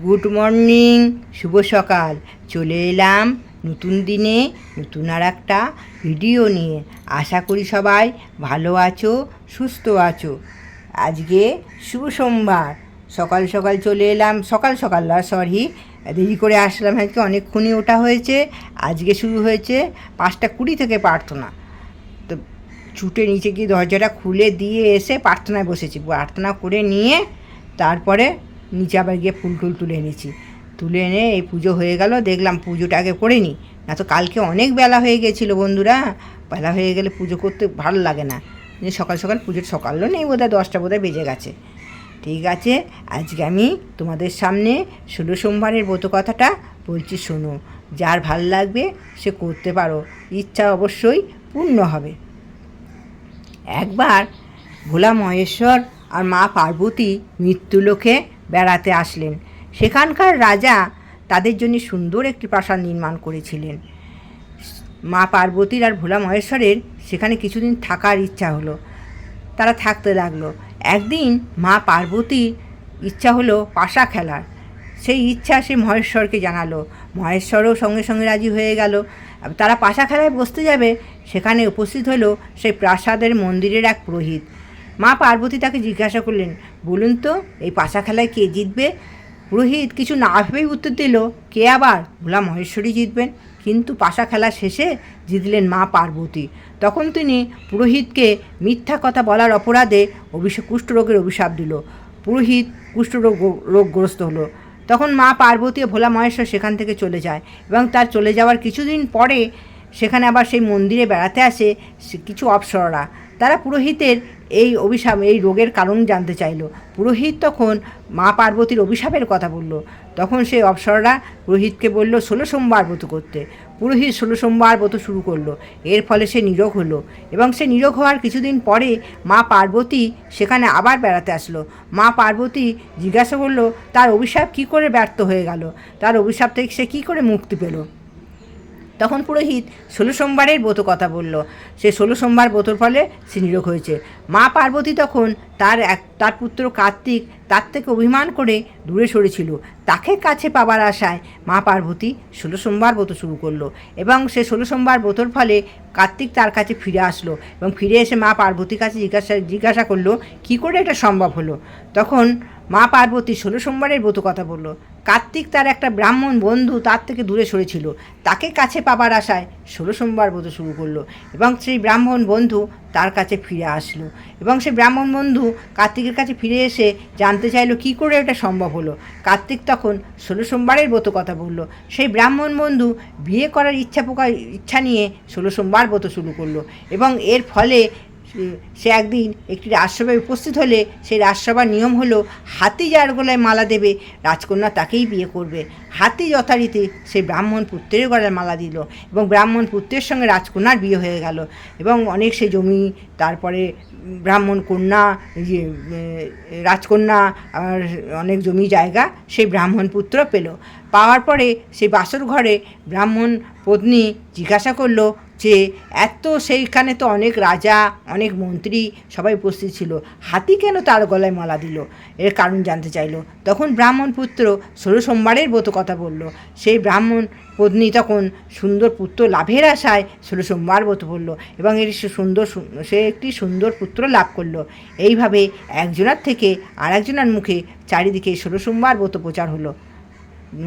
Good morning, শুভ সকাল। চলে এলাম নতুন দিনে নতুন আর একটা ভিডিও নিয়ে। আশা করি সবাই ভালো আছো, সুস্থ আছো। আজকে শুভ সোমবার, সকাল সকাল চলে এলাম। সকাল সকাল না, সরি, দেরি করে আসলাম। আজকে অনেকক্ষণই ওঠা হয়েছে। আজকে শুরু হয়েছে 5:20 থেকে প্রার্থনা। তো ছুটে নিচে গিয়ে দরজাটা খুলে দিয়ে এসে প্রার্থনায় বসেছি। প্রার্থনা করে নিয়ে তারপরে নিচে আবার গিয়ে ফুল টুল তুলে এনেছি। তুলে এনে এই পুজো হয়ে গেল। দেখলাম পুজোটা আগে করে নিই, না তো কালকে অনেক বেলা হয়ে গেছিলো বন্ধুরা। বেলা হয়ে গেলে পুজো করতে ভালো লাগে না। যে সকাল সকাল পুজোর সকালও নেই, বোধহয় 10টা বোধহয় বেজে গেছে। ঠিক আছে, আজকে আমি তোমাদের সামনে 16 সোমবারের ব্রত কথাটা বলছি, শোনো। যার ভাল লাগবে সে করতে পারো, ইচ্ছা অবশ্যই পূর্ণ হবে। একবার ভোলা মহেশ্বর আর মা পার্বতী মৃত্যুলোকে বেড়াতে আসলেন। সেখানকার রাজা তাদের জন্য সুন্দর একটি প্রাসাদ নির্মাণ করেছিলেন। মা পার্বতীর আর ভোলা মহেশ্বরের সেখানে কিছুদিন থাকার ইচ্ছা হলো। তারা থাকতে লাগলো। একদিন মা পার্বতীর ইচ্ছা হলো পাশা খেলার। সেই ইচ্ছা সে মহেশ্বরকে জানালো। মহেশ্বরও সঙ্গে সঙ্গে রাজি হয়ে গেল। তারা পাশা খেলায় বসতে যাবে। সেখানে উপস্থিত হলো সেই প্রাসাদের মন্দিরের এক পুরোহিত। মা পার্বতী তাকে জিজ্ঞাসা করলেন, বলুন তো, এই পাশা খেলায় কে জিতবে? পুরোহিত কিছু না ভেবেই উত্তর দিল, কে আবার? ভোলা মহেশ্বরী জিতবেন। কিন্তু পাশা খেলা শেষে জিতলেন মা পার্বতী। তখন তিনি পুরোহিতকে মিথ্যা কথা বলার অপরাধে কুষ্ঠরোগের অভিশাপ দিল। পুরোহিত রোগগ্রস্ত হলো। তখন মা পার্বতী ও ভোলা মহেশ্বর সেখান থেকে চলে যায় এবং তার চলে যাওয়ার কিছুদিন পরে সেখানে আবার সেই মন্দিরে বেড়াতে আসে কিছু অপ্সররা। তারা পুরোহিতের এই রোগের কারণ জানতে চাইল। পুরোহিত তখন মা পার্বতীর অভিশাপের কথা বলল। তখন সেই অপ্সররা পুরোহিতকে বলল 16 সোমবার ব্রত করতে। পুরোহিত 16 সোমবার ব্রত শুরু করলো। এর ফলে সে নিরোগ হলো এবং সে নিরোগ হওয়ার কিছুদিন পরে মা পার্বতী সেখানে আবার বেড়াতে আসলো। মা পার্বতী জিজ্ঞাসা করলো, তার অভিশাপ কী করে ব্যর্থ হয়ে গেল, তার অভিশাপ থেকে সে কী করে মুক্তি পেল। তখন পুরোহিত 16 সোমবারের ব্রত কথা বলল। সে 16 সোমবার ব্রতর ফলে সে নিরোগ হয়েছে। মা পার্বতী তখন তার পুত্র কার্তিক তার থেকে অভিমান করে দূরে সরেছিল। তাকে কাছে পাবার আশায় মা পার্বতী 16 সোমবার ব্রত শুরু করলো এবং সে 16 সোমবার ব্রতর ফলে কার্তিক তার কাছে ফিরে আসলো এবং ফিরে এসে মা পার্বতীর কাছে জিজ্ঞাসা করলো, কী করে এটা সম্ভব হলো। তখন মা পার্বতী 16 সোমবারের ব্রত কথা বলল। কার্তিক তার একটা ব্রাহ্মণ বন্ধু তার থেকে দূরে সরেছিল, তাকে কাছে পাবার আশায় 16 সোমবার ব্রত শুরু করলো এবং সেই ব্রাহ্মণ বন্ধু তার কাছে ফিরে আসলো এবং সেই ব্রাহ্মণ বন্ধু কার্তিকের কাছে ফিরে এসে জানতে চাইলো কী করে এটা সম্ভব হলো। কার্তিক তখন 16 সোমবারের ব্রত কথা বলল। সেই ব্রাহ্মণ বন্ধু বিয়ে করার ইচ্ছা নিয়ে 16 সোমবার ব্রত শুরু করলো এবং এর ফলে সে একদিন একটি রাজসভায় উপস্থিত হলে সেই রাজসভার নিয়ম হলো, হাতি যার গলায় মালা দেবে রাজকন্যা তাকেই বিয়ে করবে। হাতি যথারীতি সেই ব্রাহ্মণ পুত্রের গলায় মালা দিল এবং ব্রাহ্মণ পুত্রের সঙ্গে রাজকন্যার বিয়ে হয়ে গেল এবং অনেক সে জমি, তারপরে ব্রাহ্মণ কন্যা, রাজকন্যা আর অনেক জমি জায়গা সেই ব্রাহ্মণ পুত্র পেল। পাওয়ার পরে সেই বাসর ঘরে ব্রাহ্মণ পত্নী জিজ্ঞাসা করলো যে সেইখানে তো অনেক রাজা, অনেক মন্ত্রী সবাই উপস্থিত ছিল, হাতি কেন তার গলায় মালা দিল? এর কারণ জানতে চাইল। তখন ব্রাহ্মণ পুত্র 16 সোমবারের ব্রত কথা বলল। সেই ব্রাহ্মণ পত্নী তখন সুন্দর পুত্র লাভের আশায় 16 সোমবার ব্রত পড়ল এবং সে একটি সুন্দর পুত্র লাভ করলো। এইভাবে একজনের থেকে আর একজনের মুখে চারিদিকে 16 সোমবার ব্রত প্রচার হলো।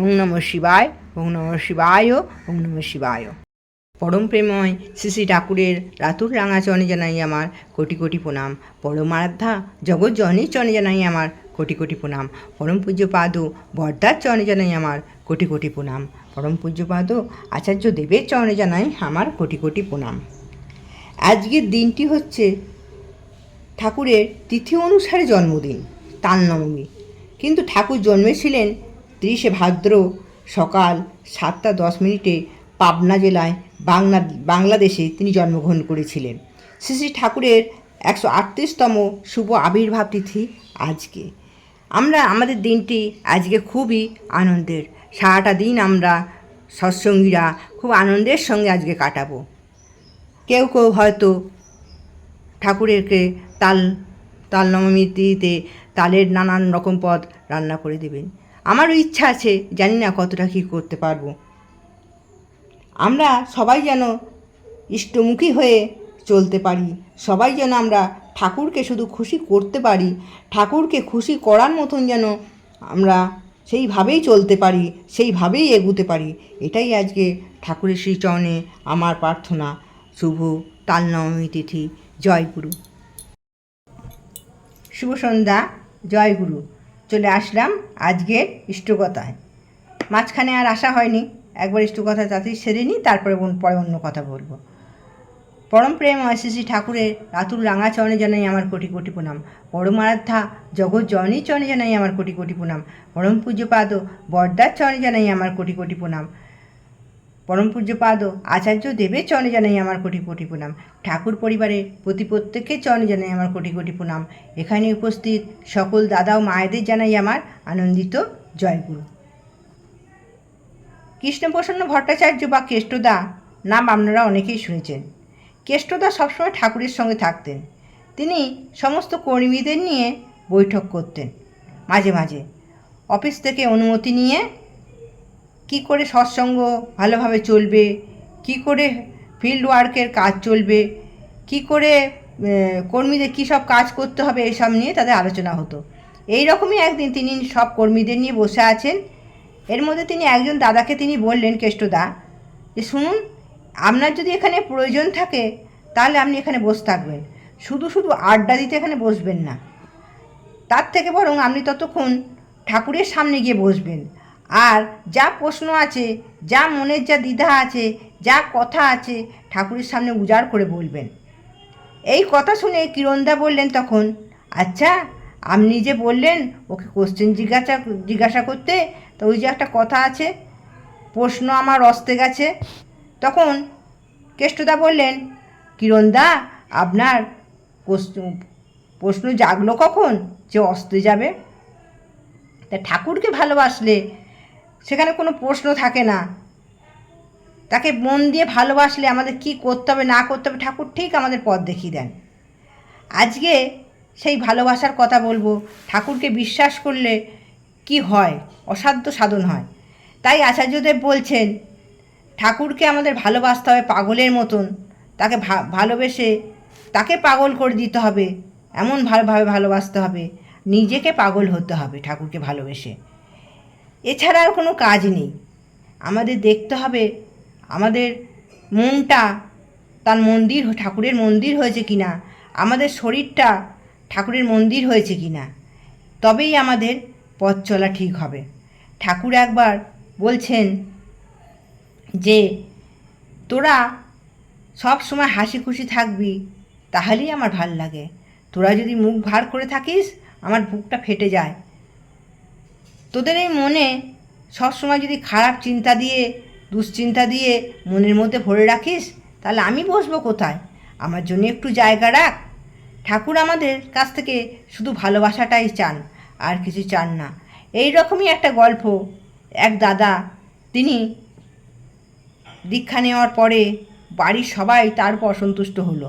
ওং নমঃ শিবায়, ওং নমঃ শিবায়, ওং নমঃ শিবায়। পরম প্রেময় শ্রী শ্রী ঠাকুরের রাতুর রাঙা চরণে জানাই আমার কোটি কোটি প্রণাম। পরমারাধ্যা জগৎ জননীর চরণে জানাই আমার কোটি কোটি প্রণাম। পরম পূজ্যপাদ বরদার চরণে জানাই আমার কোটি কোটি প্রণাম। পরম পূজ্যপাদ আচার্য দেবের চরণে জানাই আমার কোটি কোটি প্রণাম। আজকের দিনটি হচ্ছে ঠাকুরের তিথি অনুসারে জন্মদিন, তাল নবমী। কিন্তু ঠাকুর জন্মেছিলেন 30শে ভাদ্র সকাল 7:10 পাবনা জেলায় বাংলাদেশে তিনি জন্মগ্রহণ করেছিলেন। শ্রী শ্রী ঠাকুরের 138তম শুভ আবির্ভাব তিথি আজকে। আমাদের দিনটি আজকে খুবই আনন্দের। সারাটা দিন আমরা সৎসঙ্গীরা খুব আনন্দের সঙ্গে আজকে কাটাবো। কেউ কেউ হয়তো ঠাকুরেরকে তাল নবমীতে তালের নানান রকম পদ রান্না করে দেবেন। আমারও ইচ্ছা আছে, জানি না কতটা কী করতে পারবো। আমরা সবাই যেন ইষ্টমুখী হয়ে চলতে পারি, সবাই যেন আমরা ঠাকুরকে শুধু খুশি করতে পারি, ঠাকুরকে খুশি করার মতন যেন আমরা সেইভাবেই চলতে পারি, সেইভাবেই এগুতে পারি। এটাই আজকে ঠাকুরের শ্রীচরণে আমার প্রার্থনা। শুভ তালনবমী তিথি। জয় গুরু। শুভ সন্ধ্যা। জয় গুরু। চলে আসলাম আজকের ইষ্টকথায়। মাঝখানে আর আসা হয়নি, একবার ইষ্টকথা তাতেই সেরে নিই, তারপরে পরে অন্য কথা বলবো। পরম প্রেম শ্রী ঠাকুরের রাতুল রাঙা চরণে জানাই আমার কোটি কোটি প্রণাম। পরম আরাধ্যা জগৎ জননীর চরণে জানাই আমার কোটি কোটি প্রণাম। পরম পূজ্যপাদ বরদার চরণে জানাই আমার কোটি কোটি প্রণাম। পরম পূজ্যপাদ আচার্য দেবের চরণে জানাই আমার কোটি কোটি প্রণাম। ঠাকুর পরিবারের প্রতি প্রত্যেকের চরণে জানাই আমার কোটি কোটি প্রণাম। এখানে উপস্থিত সকল দাদা ও মায়েদের জানাই আমার আনন্দিত জয়গুরু। কৃষ্ণপ্রসন্ন ভট্টাচার্য বা কেষ্টদা নাম আপনারা অনেকেই শুনেছেন। কেষ্টদা সবসময় ঠাকুরের সঙ্গে থাকতেন। তিনি সমস্ত কর্মীদের নিয়ে বৈঠক করতেন। মাঝে মাঝে অফিস থেকে অনুমতি নিয়ে কি করে সৎসঙ্গ ভালোভাবে চলবে, কি করে ফিল্ড ওয়ার্কের কাজ চলবে, কি করে কর্মীদের কী সব কাজ করতে হবে, এসব নিয়ে তাদের আলোচনা হতো। এই রকমই একদিন তিনি সব কর্মীদের নিয়ে বসে আছেন। এর মধ্যে তিনি একজন দাদাকে তিনি বললেন, কেষ্টদা, যে শুনুন, আপনার যদি এখানে প্রয়োজন থাকে তাহলে আপনি এখানে বসে থাকবেন, শুধু শুধু আড্ডা দিতে এখানে বসবেন না। তার থেকে বরং আপনি ততক্ষণ ঠাকুরের সামনে গিয়ে বসবেন, আর যা প্রশ্ন আছে, যা মনের যা দ্বিধা আছে, যা কথা আছে, ঠাকুরের সামনে উজাড় করে বলবেন। এই কথা শুনে কিরণদা বললেন তখন, আচ্ছা, আপনি যে বললেন ওকে কোশ্চেন জিজ্ঞাসা করতে, তো ওই যে একটা কথা আছে, প্রশ্ন আমার অস্তে গেছে। তখন কেষ্টদা বললেন, কিরণদা, আপনার প্রশ্ন জাগলো কখন যে অস্তে যাবে? তা ঠাকুরকে ভালোবাসলে সেখানে কোনো প্রশ্ন থাকে না। তাকে মন দিয়ে ভালোবাসলে আমাদের কি করতে হবে না করতে হবে ঠাকুর ঠিক আমাদের পথ দেখিয়ে দেন। আজকে সেই ভালোবাসার কথা বলবো। ঠাকুরকে বিশ্বাস করলে কি হয়, অসাধ্য সাধন হয়। তাই আচার্যদেব বলছেন, ঠাকুরকে আমাদের ভালোবাসতে হবে পাগলের মতন। তাকে ভালোবেসে তাকে পাগল করে দিতে হবে, এমন ভালোভাবে ভালোবাসতে হবে, নিজেকে পাগল হতে হবে ঠাকুরকে ভালোবেসে। এছাড়া আর কোনো কাজ নেই। আমাদের দেখতে হবে আমাদের মনটা তার মন্দির, ঠাকুরের মন্দির হয়েছে কি না, আমাদের শরীরটা ঠাকুরের মন্দির হয়েছে কি না, তবেই আমাদের পথ চলা ঠিক হবে। ঠাকুর একবার বলছেন যে তোরা সব সময় হাসি খুশি থাকবি, তাহলেই আমার ভাল লাগে। তোরা যদি মুখ ভার করে থাকিস, আমার বুকটা ফেটে যায়। তোদের এই মনে সবসময় যদি খারাপ চিন্তা দিয়ে, দুশ্চিন্তা দিয়ে মনের মধ্যে ভরে রাখিস, তাহলে আমি বসবো কোথায়? আমার জন্য একটু জায়গা রাখ। ঠাকুর আমাদের কাছ থেকে শুধু ভালোবাসাটাই চান, আর কিছু চান না। এই রকমই একটা গল্প। এক দাদা, তিনি দীক্ষা নেওয়ার পরে বাড়ির সবাই তার উপর অসন্তুষ্ট হলো।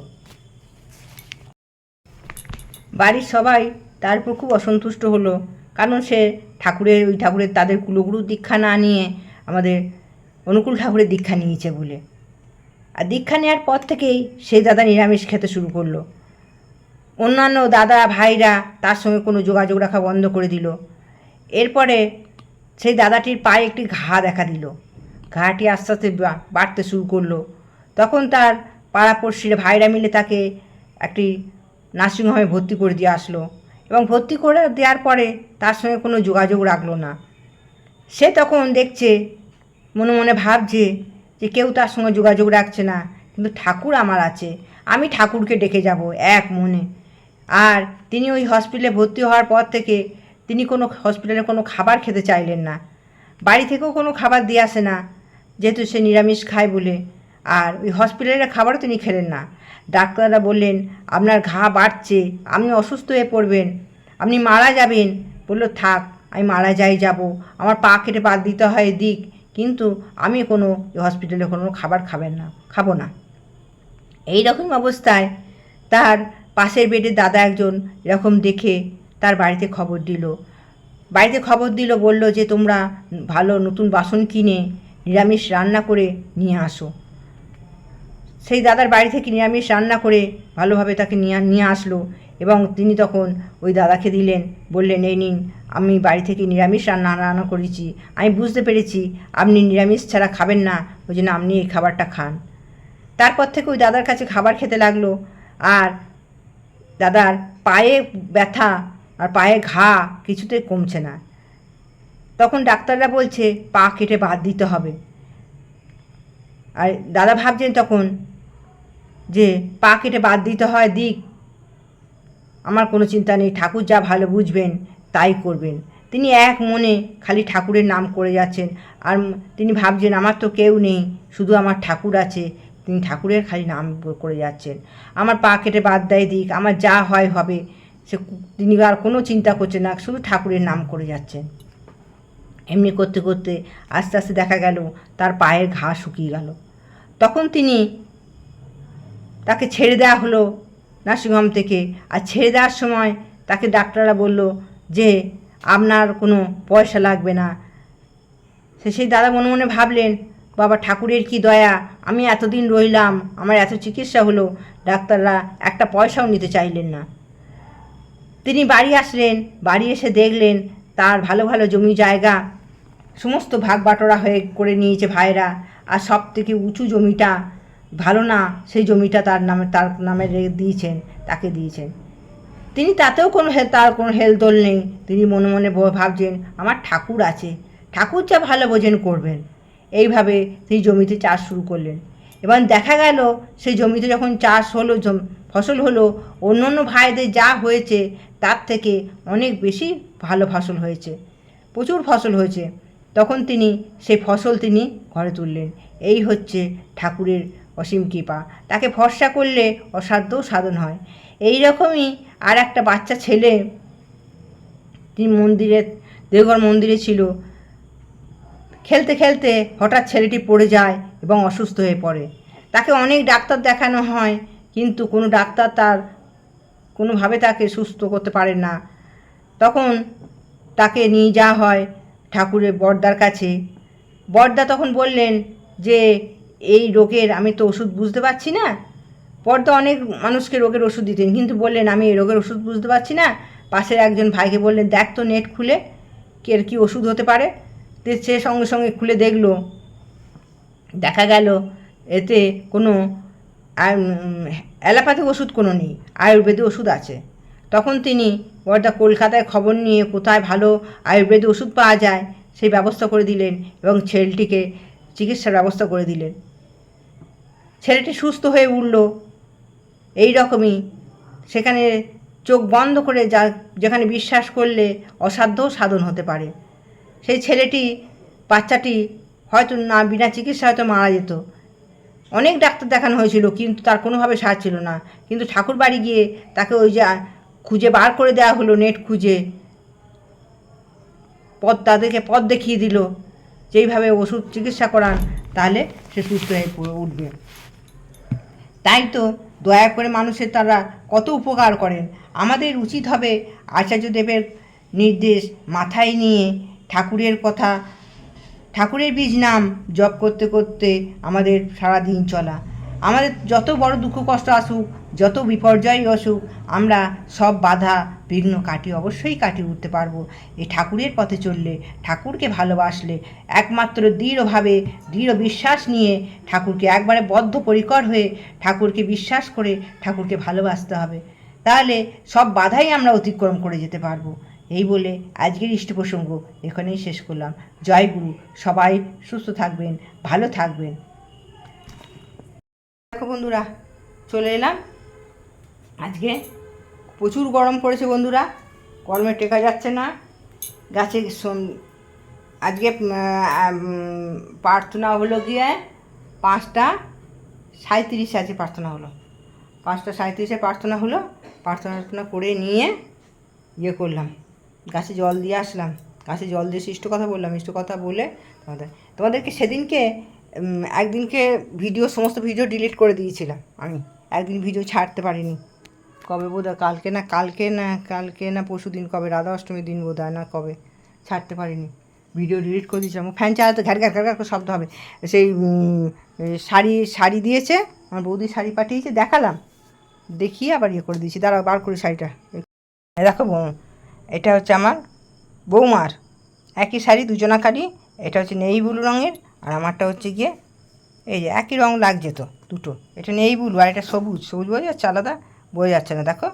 বাড়ির সবাই তার উপর খুব অসন্তুষ্ট হলো, কারণ সে ঠাকুরের তাদের কুলগুরুর দীক্ষা না নিয়ে আমাদের অনুকূল ঠাকুরের দীক্ষা নিয়েছে বলে। আর দীক্ষা নেওয়ার পর থেকেই সেই দাদা নিরামিষ খেতে শুরু করলো। অন্যান্য দাদা ভাইরা তার সঙ্গে কোনো যোগাযোগ রাখা বন্ধ করে দিল। এরপরে সেই দাদাটির পায়ে একটি ঘা দেখা দিল। ঘাটি আস্তে আস্তে বাড়তে শুরু করলো। তখন তার পাড়াপড়শিরা ভাইরা মিলে তাকে একটি নার্সিংহোমে ভর্তি করে দিয়ে আসলো, এবং ভর্তি করে দেওয়ার পরে তার সঙ্গে কোনো যোগাযোগ রাখলো না। সে তখন দেখছে, মনে মনে ভাবছে যে কেউ তার সঙ্গে যোগাযোগ রাখছে না, কিন্তু ঠাকুর আমার আছে, আমি ঠাকুরকে ডেকে যাব এক মনে। আর তিনি ওই হসপিটালে ভর্তি হওয়ার পর থেকে তিনি কোনো হসপিটালে কোনো খাবার খেতে চাইলেন না। বাড়ি থেকেও কোনো খাবার দিয়ে আসে না, যেহেতু সে নিরামিষ খায় বলে। আর ওই হসপিটালের খাবারও তিনি খেলেন না। ডাক্তাররা বললেন, আপনার ঘা বাড়ছে, আপনি অসুস্থ হয়ে পড়বেন, আপনি মারা যাবেন। বললো, থাক, আমি মারা যাব, আমার পা কেটে বাদ দিতে হয় দিক, কিন্তু আমি কোনো হসপিটালে কোনো খাবার খাবো না। এই রকম অবস্থায় তার পাশের বেডের দাদা একজন এরকম দেখে তার বাড়িতে খবর দিল বাড়িতে খবর দিল, বলল যে তোমরা ভালো নতুন বাসন কিনে নিরামিষ রান্না করে নিয়ে আসো। সেই দাদার বাড়ি থেকে নিরামিষ রান্না করে ভালোভাবে তাকে নিয়ে আসলো এবং তিনি তখন ওই দাদাকে দিলেন, বললেন এই নিন, আমি বাড়ি থেকে নিরামিষ রান্না করেছি, আমি বুঝতে পেরেছি আপনি নিরামিষ ছাড়া খাবেন না, ওই জন্য আপনি এই খাবারটা খান। তারপর থেকে ওই দাদার কাছে খাবার খেতে লাগলো। আর দাদার পায়ে ব্যথা আর পায়ে ঘা কিছুতেই কমছে না। তখন ডাক্তাররা বলছে পা কেটে বাদ দিতে হবে। আর দাদা ভাবছেন তখন যে পা কেটে বাদ দিতে হয়, দিক, আমার কোনো চিন্তা নেই, ঠাকুর যা ভালো বুঝবেন তাই করবেন। তিনি এক মনে খালি ঠাকুরের নাম করে যাচ্ছেন। আর তিনি ভাবছেন আমার তো কেউ নেই, শুধু আমার ঠাকুর আছে। তিনি ঠাকুরের খালি নাম করে যাচ্ছেন, আমার পা কেটে বাদ দেয় দিক, আমার যা হয় হবে। সে তিনি আর কোনো চিন্তা করছেন না, শুধু ঠাকুরের নাম করে যাচ্ছেন। এমনি করতে করতে আস্তে আস্তে দেখা গেল তার পায়ের ঘা শুকিয়ে গেল। তখন তাকে ছেড়ে দেওয়া হলো নার্সিংহোম থেকে। আর ছেড়ে দেওয়ার সময় তাকে ডাক্তাররা বলল যে আপনার কোনো পয়সা লাগবে না। সেই দাদা মনে মনে ভাবলেন, বাবা ঠাকুরের কি দয়া, আমি এতদিন রইলাম, আমার এত চিকিৎসা হলো, ডাক্তাররা একটা পয়সাও নিতে চাইলেন না। তিনি বাড়ি আসলেন, বাড়ি এসে দেখলেন তার ভালো ভালো জমি জায়গা সমস্ত ভাগ বাটোয়ারা হয়ে করে নিয়েছে ভাইরা। আর সব থেকে উঁচু জমিটা ভালো না, সেই জমিটা তার নামে দিয়েছেন, তাকে দিয়েছেন। তিনি তাতেও তার কোনো হেলদোল নেই। তিনি মনে মনে ভাবছেন আমার ঠাকুর আছে, ঠাকুর যা ভালো বোঝেন করবেন। এইভাবে সেই জমিতে চাষ শুরু করলেন। এবার দেখা গেল সেই জমিতে যখন চাষ হলো, ফসল হলো, অন্য অন্য ভাইদের যা হয়েছে তার থেকে অনেক বেশি ভালো ফসল হয়েছে, প্রচুর ফসল হয়েছে। তখন তিনি সেই ফসল তিনি ঘরে তুললেন। এই হচ্ছে ঠাকুরের অসীম কৃপা, তাকে ভরসা করলে অসাধ্য সাধন হয়। এই রকমই আর একটা বাচ্চা ছেলে, তিনি দেওঘর মন্দিরে ছিল, খেলতে খেলতে হঠাৎ ছেলেটি পড়ে যায় এবং অসুস্থ হয়ে পড়ে। তাকে অনেক ডাক্তার দেখানো হয়, কিন্তু কোনো ডাক্তার তার কোনোভাবে তাকে সুস্থ করতে পারেন না। তখন তাকে নিয়ে যাওয়া হয় ঠাকুরের বড়দার কাছে। বড়দা তখন বললেন যে এই রোগের আমি তো ওষুধ বুঝতে পারছি না। বড়দা অনেক মানুষকে রোগের ওষুধ দিতেন, কিন্তু বললেন আমি এই রোগের ওষুধ বুঝতে পারছি না। পাশের একজন ভাইকে বললেন দেখ তো নেট খুলে এর কী ওষুধ হতে পারে। সে সঙ্গে সঙ্গে খুলে দেখলো, দেখা গেল এতে কোনো অ্যালোপ্যাথিক ওষুধ কোনো নেই, আয়ুর্বেদিক ওষুধ আছে। তখন তিনি বড়দা কলকাতায় খবর নিয়ে কোথায় ভালো আয়ুর্বেদিক ওষুধ পাওয়া যায় সেই ব্যবস্থা করে দিলেন এবং ছেলেটিকে চিকিৎসার ব্যবস্থা করে দিলেন। ছেলেটি সুস্থ হয়ে উঠল। এই রকমই সেখানে চোখ বন্ধ করে যেখানে বিশ্বাস করলে অসাধ্য সাধন হতে পারে। সেই বাচ্চাটি হয়তো না বিনা চিকিৎসা হয়তো মারা যেত। অনেক ডাক্তার দেখানো হয়েছিল, কিন্তু তার কোনোভাবে সাহায্য ছিল না। কিন্তু ঠাকুর বাড়ি গিয়ে তাকে ওই যে খুঁজে বার করে দেওয়া হলো, নেট খুঁজে তাদেরকে পথ দেখিয়ে দিল, যেইভাবে ওষুধ চিকিৎসা করান তাহলে সে সুস্থ হয়ে উঠবে। তাই তো দয়া করে মানুষের তারা কত উপকার করেন। আমাদের উচিত হবে আচার্যদেবের নির্দেশ মাথায় নিয়ে ঠাকুরের কথা, ঠাকুরের বীজ নাম জপ করতে করতে আমাদের সারা দিন চলা। আমাদের যত বড় দুঃখ কষ্ট আসুক, যত বিপর্যয় আসুক, আমরা সব বাধা বিঘ্ন অবশ্যই কাটিয়ে উঠতে পারবো এই ঠাকুরের পথে চললে, ঠাকুরকে ভালোবাসলে, একমাত্র দৃঢ়ভাবে দৃঢ় বিশ্বাস নিয়ে ঠাকুরকে একবারে বদ্ধপরিকর হয়ে ঠাকুরকে বিশ্বাস করে ঠাকুরকে ভালোবাসতে হবে। তাহলে সব বাধাই আমরা অতিক্রম করে যেতে পারবো। এই বলে আজকের ইষ্ট প্রসঙ্গ এখানেই শেষ করলাম। জয় গুরু। সবাই সুস্থ থাকবেন, ভালো থাকবেন। দেখো বন্ধুরা, চলে এলাম। আজকে প্রচুর গরম পড়েছে বন্ধুরা, গরমে টেকা যাচ্ছে না। গাছে আজকে প্রার্থনা হলো গিয়ে 5:37 আছে, প্রার্থনা হলো 5:37 প্রার্থনা হলো। প্রার্থনা করে নিয়ে করলাম, গাছে জল দিয়ে আসলাম। গাছে জল দিয়ে ইষ্ট কথা বললাম, ইষ্ট কথা বলে তোমাদেরকে সেদিনকে একদিনকে সমস্ত ভিডিও ডিলিট করে দিয়েছিলাম। আমি একদিন ভিডিও ছাড়তে পারিনি। কবে বোধহয় কালকে না পরশু দিন, কবে রাধা অষ্টমীর দিন বোধহয়, না কবে ছাড়তে পারিনি, ভিডিও ডিলিট করে দিয়েছিলাম। ফ্যান চালাতে ঘ্যাট ঘ্যাট ঘ্যাট ঘ্যাট করে শব্দ হবে। সেই শাড়ি দিয়েছে, আমার বৌদি শাড়ি পাঠিয়েছে, দেখালাম, দেখিয়ে আবার ইয়ে করে দিয়েছি। দাঁড়াও বার করি শাড়িটা। দেখো এটা হচ্ছে আমার বৌমার, একই শাড়ি, দুজনাকারই। এটা হচ্ছে নেই ব্লু রঙের, আর আমারটা হচ্ছে গিয়ে এই যে একই রঙ লাগছে তো দুটো। এটা নেই ব্লু আর এটা সবুজ। সবুজ বোঝা যাচ্ছে? আলাদা বোঝা যাচ্ছে না, দেখো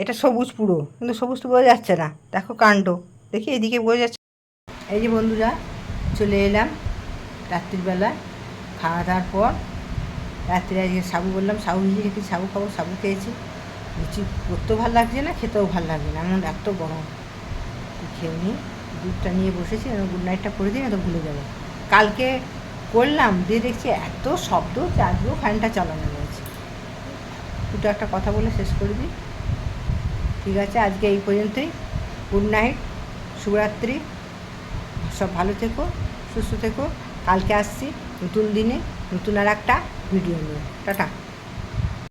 এটা সবুজ পুরো, কিন্তু সবুজ তো বোঝা যাচ্ছে না। দেখো কাণ্ড, দেখি এদিকে বোঝা যাচ্ছে। এই যে বন্ধুরা, চলে এলাম রাত্রিবেলা খাওয়া দাওয়ার পর। রাত্রে আজকে সাবু বললাম, সাবু ভিজিয়ে রেখেছি, সাবু খাবো। সাবু খেয়েছি। লুচি করতেও ভালো লাগছে না, খেতেও ভালো লাগছে না, এমন এত গরম। খেয়ে নিই, দুধটা নিয়ে বসেছি, গুড নাইটটা করে দিই, না তো ভুলে যাবো। কালকে করলাম, দিয়ে দেখছি এত শব্দ, চার্জও ফ্যানটা চালানো রয়েছে। দুটো একটা কথা বলে শেষ করে দিই। ঠিক আছে, আজকে এই পর্যন্তই। গুড নাইট, শুভরাত্রি। সব ভালো থেকো, সুস্থ থেকো। কালকে আসছি নতুন দিনে, নতুন আর একটা ভিডিও নিয়ে। টাটা।